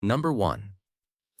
Number 1.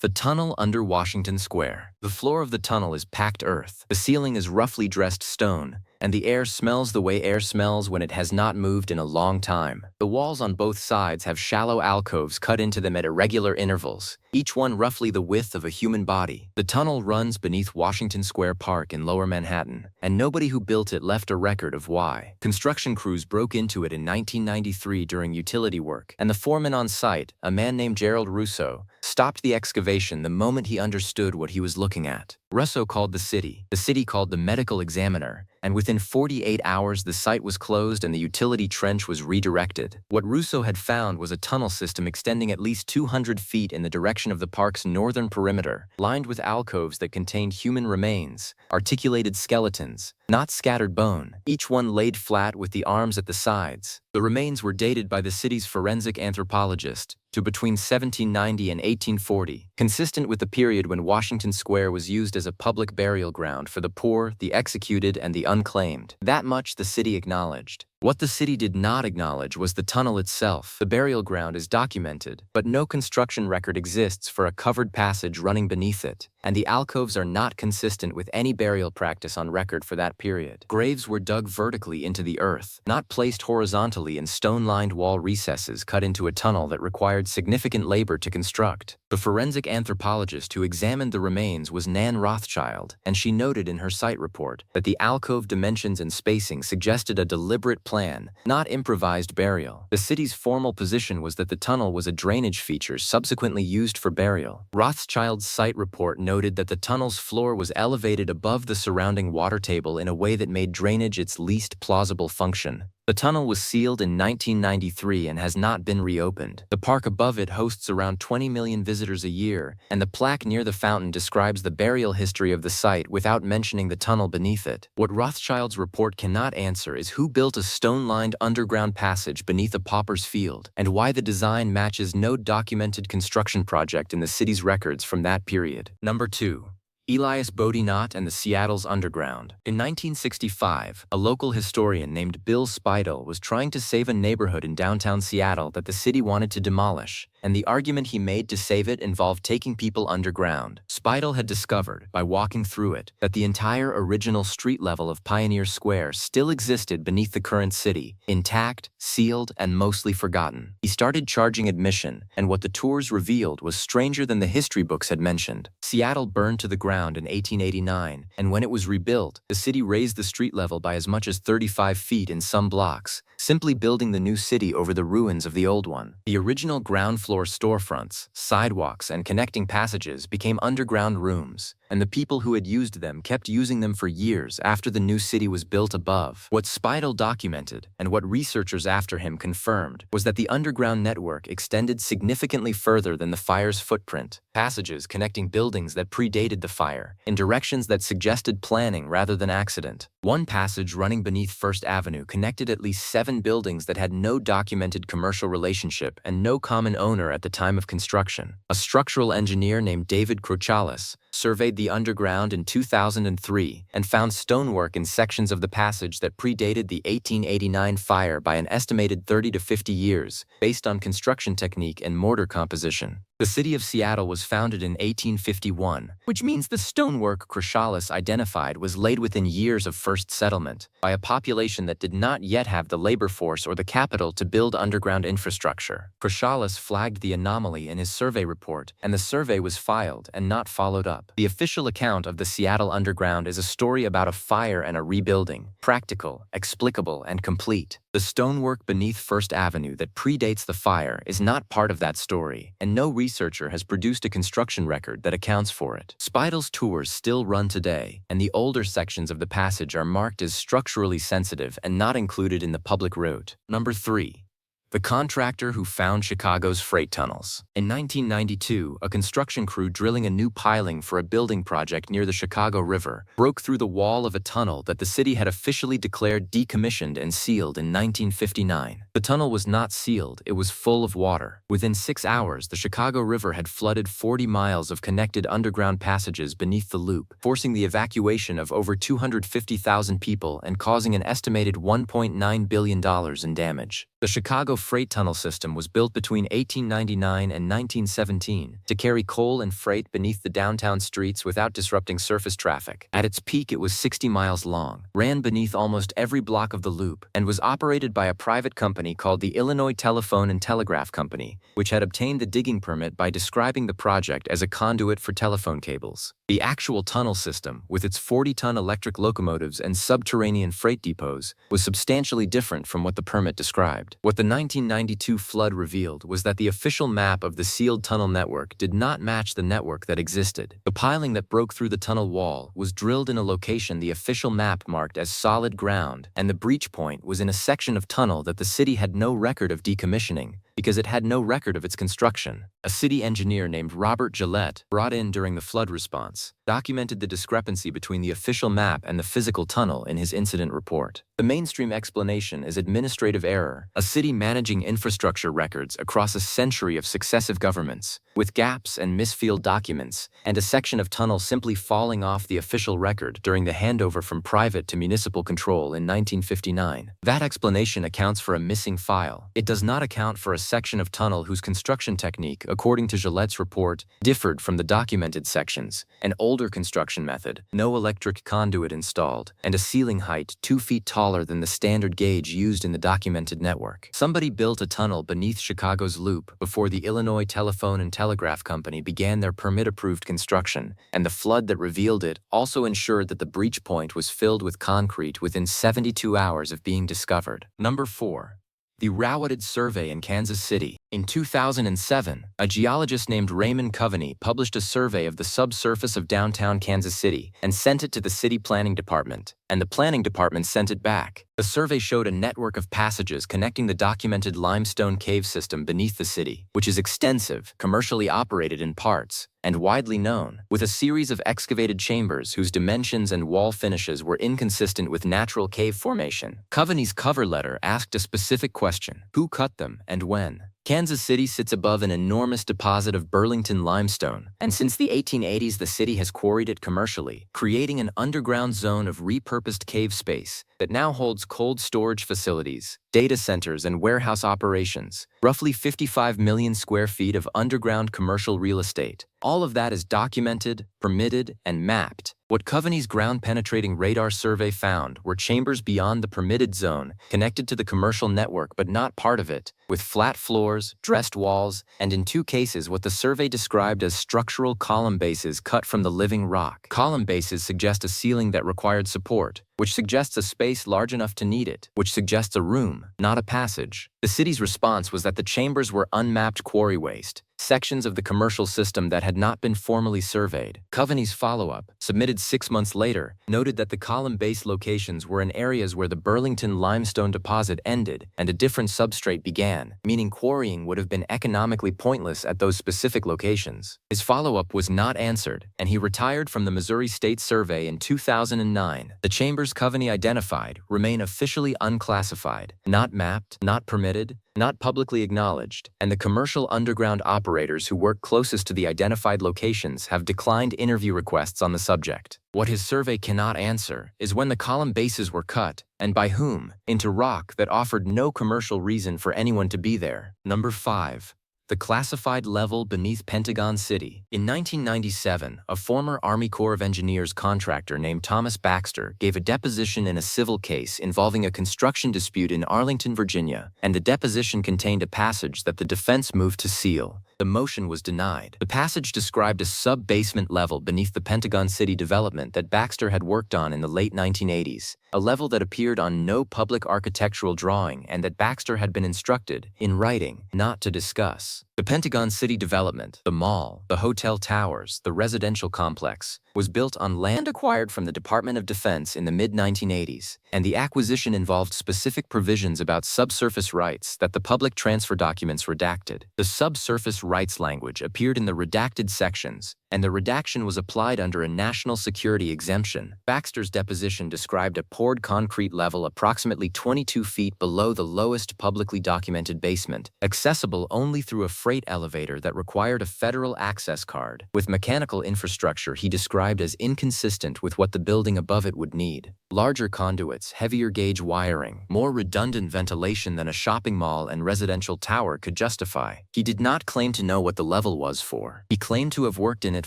The tunnel under Washington Square. The floor of the tunnel is packed earth. The ceiling is roughly dressed stone, and the air smells the way air smells when it has not moved in a long time. The walls on both sides have shallow alcoves cut into them at irregular intervals, each one roughly the width of a human body. The tunnel runs beneath Washington Square Park in Lower Manhattan, and nobody who built it left a record of why. Construction crews broke into it in 1993 during utility work, and the foreman on site, a man named Gerald Russo, stopped the excavation the moment he understood what he was looking at. Russo called the city called the medical examiner, and within 48 hours the site was closed and the utility trench was redirected. What Russo had found was a tunnel system extending at least 200 feet in the direction of the park's northern perimeter, lined with alcoves that contained human remains, articulated skeletons, not scattered bone, each one laid flat with the arms at the sides. The remains were dated by the city's forensic anthropologist to between 1790 and 1840, consistent with the period when Washington Square was used as a public burial ground for the poor, the executed, and the unclaimed. That much the city acknowledged. What the city did not acknowledge was the tunnel itself. The burial ground is documented, but no construction record exists for a covered passage running beneath it, and the alcoves are not consistent with any burial practice on record for that period. Graves were dug vertically into the earth, not placed horizontally in stone-lined wall recesses cut into a tunnel that required significant labor to construct. The forensic anthropologist who examined the remains was Nan Rothschild, and she noted in her site report that the alcove dimensions and spacing suggested a deliberate plan, not improvised burial. The city's formal position was that the tunnel was a drainage feature subsequently used for burial. Rothschild's site report noted that the tunnel's floor was elevated above the surrounding water table in a way that made drainage its least plausible function. The tunnel was sealed in 1993 and has not been reopened. The park above it hosts around 20 million visitors a year, and the plaque near the fountain describes the burial history of the site without mentioning the tunnel beneath it. What Rothschild's report cannot answer is who built a stone-lined underground passage beneath a pauper's field, and why the design matches no documented construction project in the city's records from that period. Number 2. Elias Boudinot and the Seattle's Underground. In 1965, a local historian named Bill Speidel was trying to save a neighborhood in downtown Seattle that the city wanted to demolish, and the argument he made to save it involved taking people underground. Speidel had discovered, by walking through it, that the entire original street level of Pioneer Square still existed beneath the current city, intact, sealed, and mostly forgotten. He started charging admission, and what the tours revealed was stranger than the history books had mentioned. Seattle burned to the ground in 1889, and when it was rebuilt, the city raised the street level by as much as 35 feet in some blocks, simply building the new city over the ruins of the old one. The original ground floor storefronts, sidewalks, and connecting passages became underground rooms, and the people who had used them kept using them for years after the new city was built above. What Speidel documented, and what researchers after him confirmed, was that the underground network extended significantly further than the fire's footprint. Passages connecting buildings that predated the fire, in directions that suggested planning rather than accident. One passage running beneath First Avenue connected at least 7 buildings that had no documented commercial relationship and no common owner at the time of construction. A structural engineer named David Krochalis surveyed the underground in 2003 and found stonework in sections of the passage that predated the 1889 fire by an estimated 30 to 50 years, based on construction technique and mortar composition. The city of Seattle was founded in 1851, which means the stonework Krochalis identified was laid within years of first settlement, by a population that did not yet have the labor force or the capital to build underground infrastructure. Krochalis flagged the anomaly in his survey report, and the survey was filed and not followed up. The official account of the Seattle Underground is a story about a fire and a rebuilding, practical, explicable, and complete. The stonework beneath First Avenue that predates the fire is not part of that story, and no researcher has produced a construction record that accounts for it. Speidel's tours still run today, and the older sections of the passage are marked as structurally sensitive and not included in the public route. Number 3. The contractor who found Chicago's freight tunnels. In 1992, a construction crew drilling a new piling for a building project near the Chicago River broke through the wall of a tunnel that the city had officially declared decommissioned and sealed in 1959. The tunnel was not sealed, it was full of water. Within 6 hours, the Chicago River had flooded 40 miles of connected underground passages beneath the loop, forcing the evacuation of over 250,000 people and causing an estimated $1.9 billion in damage. The Chicago freight tunnel system was built between 1899 and 1917 to carry coal and freight beneath the downtown streets without disrupting surface traffic. At its peak, it was 60 miles long, ran beneath almost every block of the loop, and was operated by a private company called the Illinois Telephone and Telegraph Company, which had obtained the digging permit by describing the project as a conduit for telephone cables. The actual tunnel system, with its 40-ton electric locomotives and subterranean freight depots, was substantially different from what the permit described. What the 1992 flood revealed was that the official map of the sealed tunnel network did not match the network that existed. The piling that broke through the tunnel wall was drilled in a location the official map marked as solid ground, and the breach point was in a section of tunnel that the city had no record of decommissioning because it had no record of its construction. A city engineer named Robert Gillette, brought in during the flood response, documented the discrepancy between the official map and the physical tunnel in his incident report. The mainstream explanation is administrative error, a city managing infrastructure records across a century of successive governments, with gaps and misfilled documents, and a section of tunnel simply falling off the official record during the handover from private to municipal control in 1959. That explanation accounts for a missing file. It does not account for a section of tunnel whose construction technique, according to Gillette's report, differed from the documented sections, an older construction method, no electric conduit installed, and a ceiling height 2 feet taller than the standard gauge used in the documented network. Somebody built a tunnel beneath Chicago's Loop before the Illinois Telephone and Telegraph Company began their permit-approved construction, and the flood that revealed it also ensured that the breach point was filled with concrete within 72 hours of being discovered. Number 4. The Reassigned Survey in Kansas City. In 2007, a geologist named Raymond Coveney published a survey of the subsurface of downtown Kansas City and sent it to the city planning department, and the planning department sent it back. The survey showed a network of passages connecting the documented limestone cave system beneath the city, which is extensive, commercially operated in parts, and widely known, with a series of excavated chambers whose dimensions and wall finishes were inconsistent with natural cave formation. Coveney's cover letter asked a specific question: who cut them and when? Kansas City sits above an enormous deposit of Burlington limestone, and since the 1880s the city has quarried it commercially, creating an underground zone of repurposed cave space that now holds cold storage facilities, data centers, and warehouse operations, roughly 55 million square feet of underground commercial real estate. All of that is documented, permitted, and mapped. What Coveney's ground-penetrating radar survey found were chambers beyond the permitted zone, connected to the commercial network but not part of it, with flat floors, dressed walls, and in 2 cases what the survey described as structural column bases cut from the living rock. Column bases suggest a ceiling that required support, which suggests a space large enough to need it, which suggests a room, not a passage. The city's response was that the chambers were unmapped quarry waste, sections of the commercial system that had not been formally surveyed. Coveney's follow-up, submitted 6 months later, noted that the column-based locations were in areas where the Burlington limestone deposit ended and a different substrate began, meaning quarrying would have been economically pointless at those specific locations. His follow-up was not answered, and he retired from the Missouri State Survey in 2009. The chambers Coveney identified remain officially unclassified, not mapped, not permitted, not publicly acknowledged, and the commercial underground operators who work closest to the identified locations have declined interview requests on the subject. What his survey cannot answer is when the column bases were cut, and by whom, into rock that offered no commercial reason for anyone to be there. Number 5. The classified level beneath Pentagon City. In 1997, a former Army Corps of Engineers contractor named Thomas Baxter gave a deposition in a civil case involving a construction dispute in Arlington, Virginia, and the deposition contained a passage that the defense moved to seal. The motion was denied. The passage described a sub-basement level beneath the Pentagon City development that Baxter had worked on in the late 1980s, a level that appeared on no public architectural drawing and that Baxter had been instructed, in writing, not to discuss. The Pentagon City development, the mall, the hotel towers, the residential complex, was built on land acquired from the Department of Defense in the mid-1980s, and the acquisition involved specific provisions about subsurface rights that the public transfer documents redacted. The subsurface rights language appeared in the redacted sections, and the redaction was applied under a national security exemption. Baxter's deposition described a poured concrete level approximately 22 feet below the lowest publicly documented basement, accessible only through a freight elevator that required a federal access card, with mechanical infrastructure he described as inconsistent with what the building above it would need. Larger conduits, heavier gauge wiring, more redundant ventilation than a shopping mall and residential tower could justify. He did not claim to know what the level was for. He claimed to have worked in it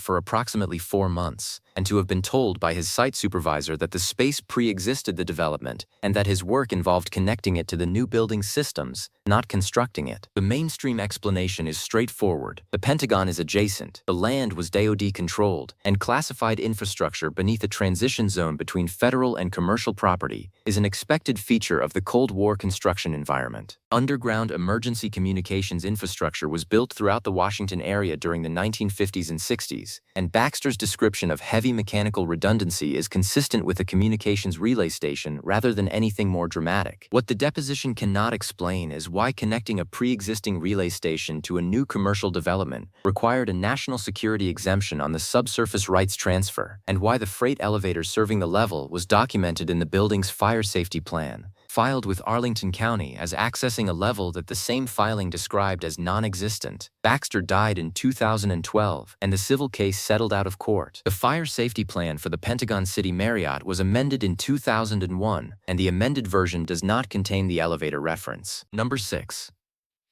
for approximately 4 months, and to have been told by his site supervisor that the space pre-existed the development and that his work involved connecting it to the new building's systems, not constructing it. The mainstream explanation is straightforward. The Pentagon is adjacent, the land was DoD-controlled, and classified infrastructure beneath a transition zone between federal and commercial property is an expected feature of the Cold War construction environment. Underground emergency communications infrastructure was built throughout the Washington area during the 1950s and 60s, and Baxter's description of heavy mechanical redundancy is consistent with a communications relay station rather than anything more dramatic. What the deposition cannot explain is why connecting a pre-existing relay station to a new commercial development required a national security exemption on the subsurface rights transfer, and why the freight elevator serving the level was documented in the building's fire safety plan, filed with Arlington County as accessing a level that the same filing described as non-existent. Baxter died in 2012, and the civil case settled out of court. The fire safety plan for the Pentagon City Marriott was amended in 2001, and the amended version does not contain the elevator reference. Number 6.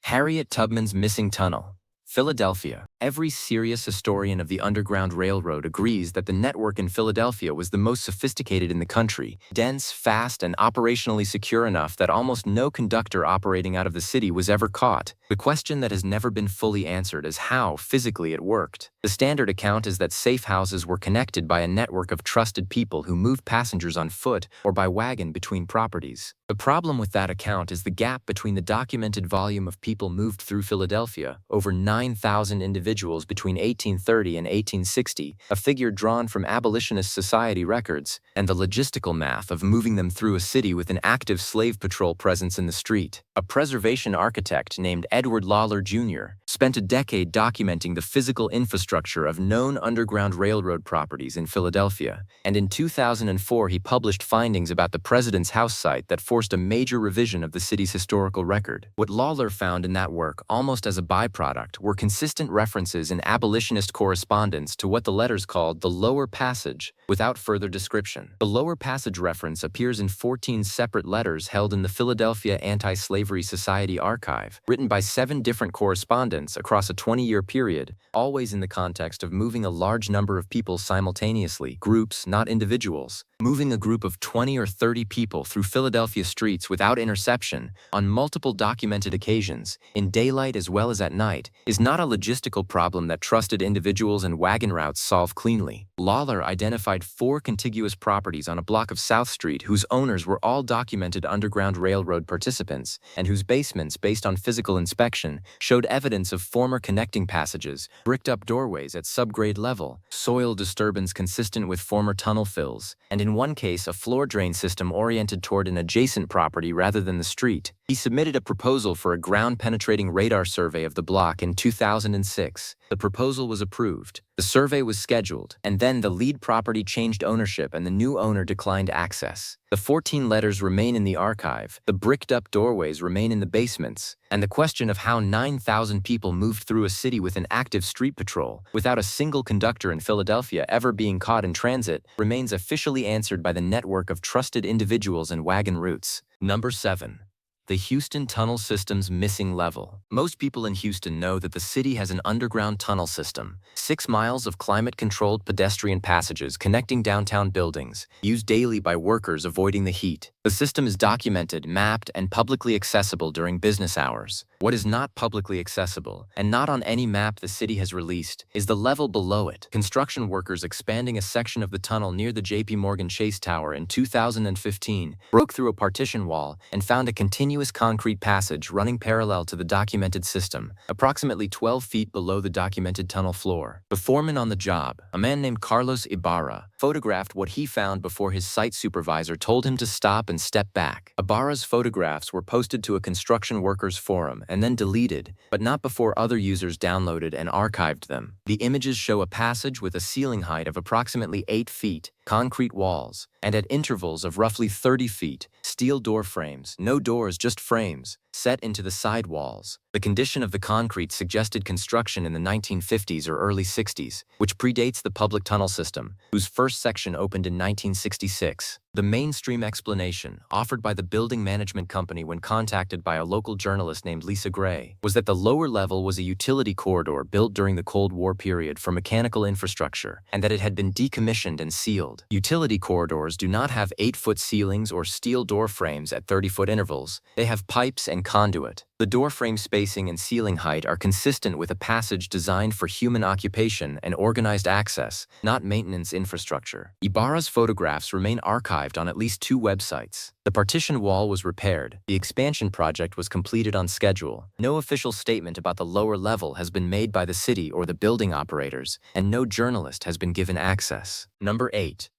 Harriet Tubman's missing tunnel. Philadelphia. Every serious historian of the Underground Railroad agrees that the network in Philadelphia was the most sophisticated in the country, dense, fast, and operationally secure enough that almost no conductor operating out of the city was ever caught. The question that has never been fully answered is how, physically, it worked. The standard account is that safe houses were connected by a network of trusted people who moved passengers on foot or by wagon between properties. The problem with that account is the gap between the documented volume of people moved through Philadelphia, over 9,000 individuals between 1830 and 1860, a figure drawn from abolitionist society records, and the logistical math of moving them through a city with an active slave patrol presence in the street. A preservation architect named Edward Lawler Jr. spent a decade documenting the physical infrastructure of known Underground Railroad properties in Philadelphia, and in 2004 he published findings about the President's House site that forced a major revision of the city's historical record. What Lawler found in that work, almost as a byproduct, were consistent references in abolitionist correspondence to what the letters called the Lower Passage, without further description. The Lower Passage reference appears in 14 separate letters held in the Philadelphia Anti-Slavery Society archive, written by 7 different correspondents across a 20-year period, always in the context of moving a large number of people simultaneously, groups, not individuals. Moving a group of 20 or 30 people through Philadelphia streets without interception, on multiple documented occasions, in daylight as well as at night, is not a logistical problem that trusted individuals and wagon routes solve cleanly. Lawler identified 4 contiguous properties on a block of South Street whose owners were all documented Underground Railroad participants, and whose basements, based on physical inspection, showed evidence of former connecting passages, bricked-up doorways at subgrade level, soil disturbance consistent with former tunnel fills, and in one case a floor drain system oriented toward an adjacent property rather than the street. He submitted a proposal for a ground-penetrating radar survey of the block in 2006. The proposal was approved. The survey was scheduled, and then the lead property changed ownership and the new owner declined access. The 14 letters remain in the archive, the bricked-up doorways remain in the basements, and the question of how 9,000 people moved through a city with an active street patrol, without a single conductor in Philadelphia ever being caught in transit, remains officially answered by the network of trusted individuals and wagon routes. Number 7. The Houston Tunnel System's missing level. Most people in Houston know that the city has an underground tunnel system, 6 miles of climate-controlled pedestrian passages connecting downtown buildings, used daily by workers avoiding the heat. The system is documented, mapped, and publicly accessible during business hours. What is not publicly accessible, and not on any map the city has released, is the level below it. Construction workers expanding a section of the tunnel near the J.P. Morgan Chase Tower in 2015 broke through a partition wall and found a continuous concrete passage running parallel to the documented system, approximately 12 feet below the documented tunnel floor. The foreman on the job, a man named Carlos Ibarra, photographed what he found before his site supervisor told him to stop and step back. Ibarra's photographs were posted to a construction workers forum and then deleted, but not before other users downloaded and archived them. The images show a passage with a ceiling height of approximately 8 feet, concrete walls, and at intervals of roughly 30 feet, steel door frames, no doors, just frames, set into the side walls. The condition of the concrete suggested construction in the 1950s or early 60s, which predates the public tunnel system, whose first section opened in 1966. The mainstream explanation, offered by the building management company when contacted by a local journalist named Lisa Gray, was that the lower level was a utility corridor built during the Cold War period for mechanical infrastructure, and that it had been decommissioned and sealed. Utility corridors do not have 8-foot ceilings or steel door frames at 30-foot intervals. They have pipes and conduit. The door frame spacing and ceiling height are consistent with a passage designed for human occupation and organized access, not maintenance infrastructure. Ibarra's photographs remain archived on at least 2 websites. The partition wall was repaired. The expansion project was completed on schedule. No official statement about the lower level has been made by the city or the building operators, and no journalist has been given access. Number 8.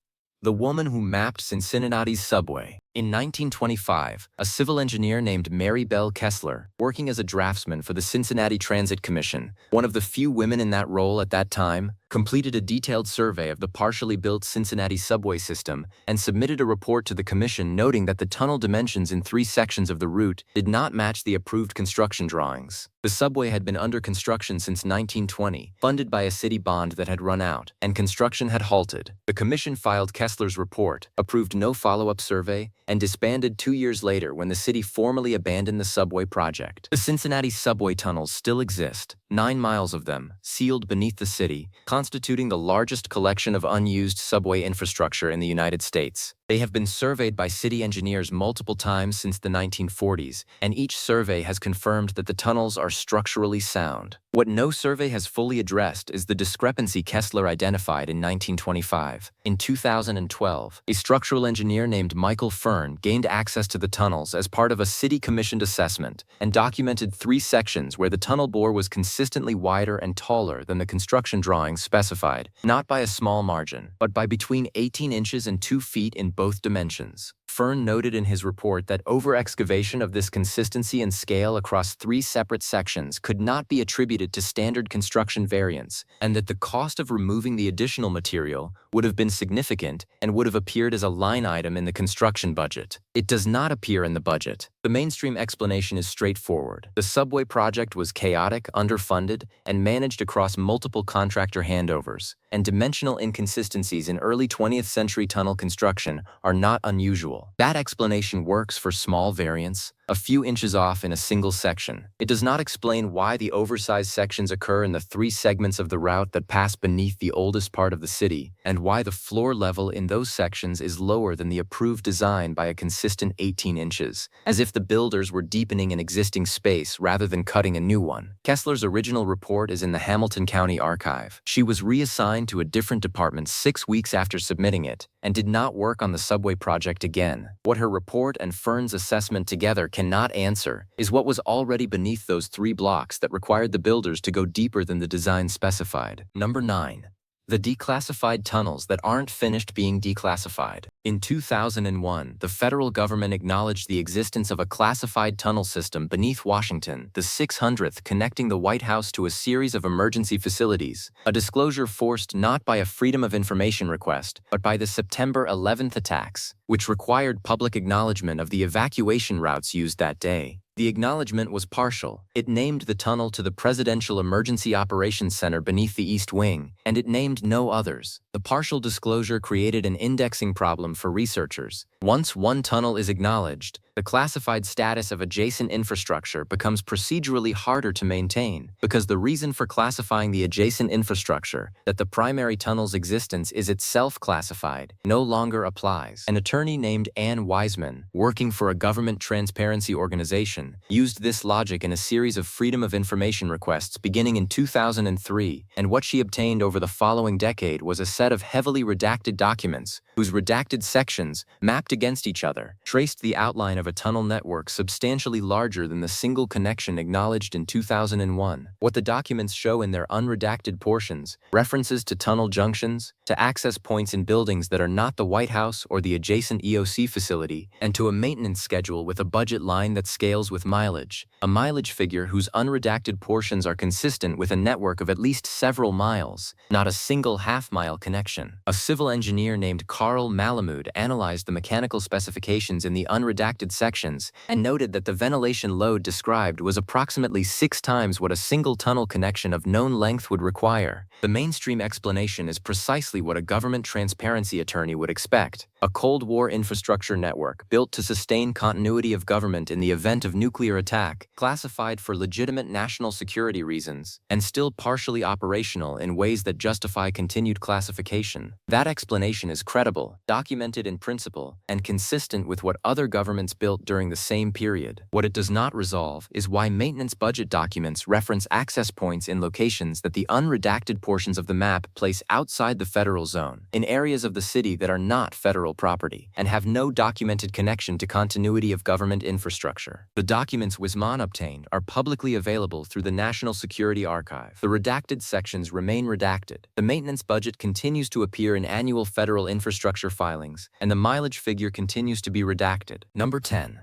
The woman who mapped Cincinnati's subway. In 1925, a civil engineer named Mary Bell Kessler, working as a draftsman for the Cincinnati Transit Commission, one of the few women in that role at that time, completed a detailed survey of the partially built Cincinnati subway system and submitted a report to the commission noting that the tunnel dimensions in 3 sections of the route did not match the approved construction drawings. The subway had been under construction since 1920, funded by a city bond that had run out, and construction had halted. The commission filed Kessler's report, approved no follow-up survey, and disbanded 2 years later when the city formally abandoned the subway project. The Cincinnati subway tunnels still exist, 9 miles of them, sealed beneath the city, constituting the largest collection of unused subway infrastructure in the United States. They have been surveyed by city engineers multiple times since the 1940s, and each survey has confirmed that the tunnels are structurally sound. What no survey has fully addressed is the discrepancy Kessler identified in 1925. In 2012, a structural engineer named Michael Fern gained access to the tunnels as part of a city-commissioned assessment and documented 3 sections where the tunnel bore was consistently wider and taller than the construction drawings specified, not by a small margin, but by between 18 inches and 2 feet in both dimensions. Fern noted in his report that over-excavation of this consistency and scale across 3 separate sections could not be attributed to standard construction variants, and that the cost of removing the additional material would have been significant and would have appeared as a line item in the construction budget. It does not appear in the budget. The mainstream explanation is straightforward. The subway project was chaotic, underfunded, and managed across multiple contractor handovers, and dimensional inconsistencies in early 20th century tunnel construction are not unusual. That explanation works for small variants, a few inches off in a single section. It does not explain why the oversized sections occur in the 3 segments of the route that pass beneath the oldest part of the city, and why the floor level in those sections is lower than the approved design by a consistent 18 inches, as if the builders were deepening an existing space rather than cutting a new one. Kessler's original report is in the Hamilton County Archive. She was reassigned to a different department 6 weeks after submitting it, and did not work on the subway project again. What her report and Fern's assessment together cannot answer is what was already beneath those 3 blocks that required the builders to go deeper than the design specified. Number 9. The declassified tunnels that aren't finished being declassified. In 2001, the federal government acknowledged the existence of a classified tunnel system beneath Washington, the 600th, connecting the White House to a series of emergency facilities, a disclosure forced not by a Freedom of Information request, but by the September 11th attacks, which required public acknowledgement of the evacuation routes used that day. The acknowledgement was partial. It named the tunnel to the Presidential Emergency Operations Center beneath the East Wing, and it named no others. The partial disclosure created an indexing problem for researchers. Once one tunnel is acknowledged, the classified status of adjacent infrastructure becomes procedurally harder to maintain, because the reason for classifying the adjacent infrastructure, that the primary tunnel's existence is itself classified, no longer applies. An attorney named Ann Wiseman, working for a government transparency organization, used this logic in a series of Freedom of Information requests beginning in 2003, and what she obtained over the following decade was a set of heavily redacted documents, whose redacted sections, mapped against each other, traced the outline of a tunnel network substantially larger than the single connection acknowledged in 2001. What the documents show in their unredacted portions, references to tunnel junctions, to access points in buildings that are not the White House or the adjacent EOC facility, and to a maintenance schedule with a budget line that scales with mileage. A mileage figure whose unredacted portions are consistent with a network of at least several miles, not a single half-mile connection. A civil engineer named Carl Malamud analyzed the mechanical specifications in the unredacted sections and noted that the ventilation load described was approximately 6 times what a single tunnel connection of known length would require. The mainstream explanation is precisely what a government transparency attorney would expect: a Cold War infrastructure network built to sustain continuity of government in the event of nuclear attack, classified for legitimate national security reasons, and still partially operational in ways that justify continued classification. That explanation is credible, documented in principle, and consistent with what other governments built during the same period. What it does not resolve is why maintenance budget documents reference access points in locations that the unredacted portions of the map place outside the federal zone, in areas of the city that are not federal property, and have no documented connection to continuity of government infrastructure. The documents Wisman obtained are publicly available through the National Security Archive. The redacted sections remain redacted. The maintenance budget continues to appear in annual federal infrastructure filings, and the mileage figure continues to be redacted. Number 10.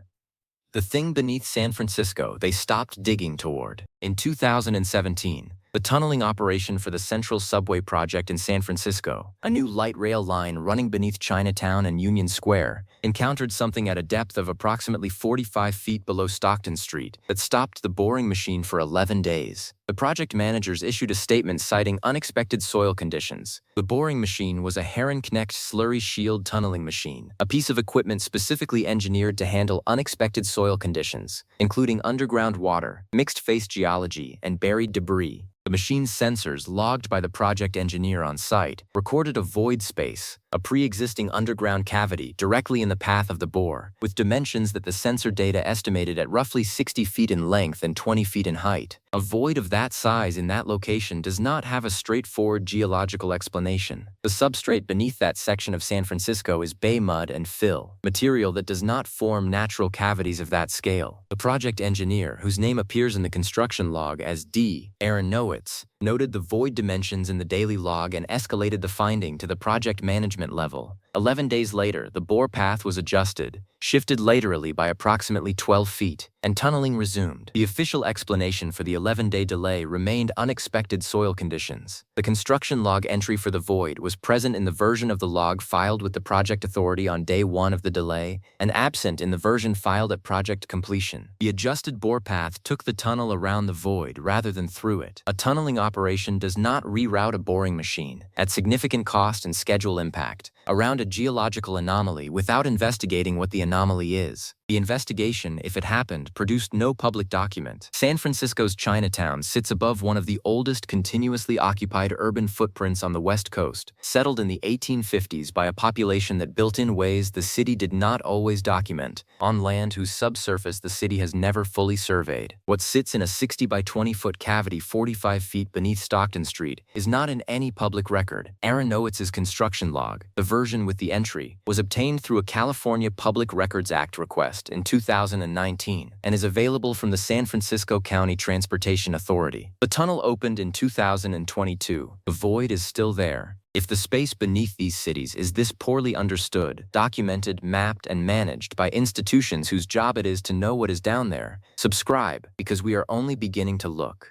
The thing beneath San Francisco they stopped digging toward. In 2017, the tunneling operation for the Central Subway project in San Francisco, a new light rail line running beneath Chinatown and Union Square, encountered something at a depth of approximately 45 feet below Stockton Street that stopped the boring machine for 11 days. The project managers issued a statement citing unexpected soil conditions. The boring machine was a Herrenknecht slurry shield tunneling machine, a piece of equipment specifically engineered to handle unexpected soil conditions, including underground water, mixed-face geology, and buried debris. The machine's sensors, logged by the project engineer on site, recorded a void space, a pre-existing underground cavity directly in the path of the bore, with dimensions that the sensor data estimated at roughly 60 feet in length and 20 feet in height. A void of that size in that location does not have a straightforward geological explanation. The substrate beneath that section of San Francisco is bay mud and fill, material that does not form natural cavities of that scale. The project engineer, whose name appears in the construction log as D. Aaron Nowitz, noted the void dimensions in the daily log and escalated the finding to the project management level. 11 days later, the bore path was adjusted, shifted laterally by approximately 12 feet, and tunneling resumed. The official explanation for the 11-day delay remained unexpected soil conditions. The construction log entry for the void was present in the version of the log filed with the project authority on day 1 of the delay, and absent in the version filed at project completion. The adjusted bore path took the tunnel around the void rather than through it. A tunneling operation does not reroute a boring machine, at significant cost and schedule impact, around a geological anomaly without investigating what the anomaly is. The investigation, if it happened, produced no public document. San Francisco's Chinatown sits above one of the oldest continuously occupied urban footprints on the West Coast, settled in the 1850s by a population that built in ways the city did not always document, on land whose subsurface the city has never fully surveyed. What sits in a 60 by 20 foot cavity 45 feet beneath Stockton Street is not in any public record. Aaron Nowitz's construction log, the version with the entry, was obtained through a California Public Records Act request in 2019 and is available from the San Francisco County Transportation Authority. The tunnel opened in 2022. The void is still there. If the space beneath these cities is this poorly understood, documented, mapped, and managed by institutions whose job it is to know what is down there, subscribe, because we are only beginning to look.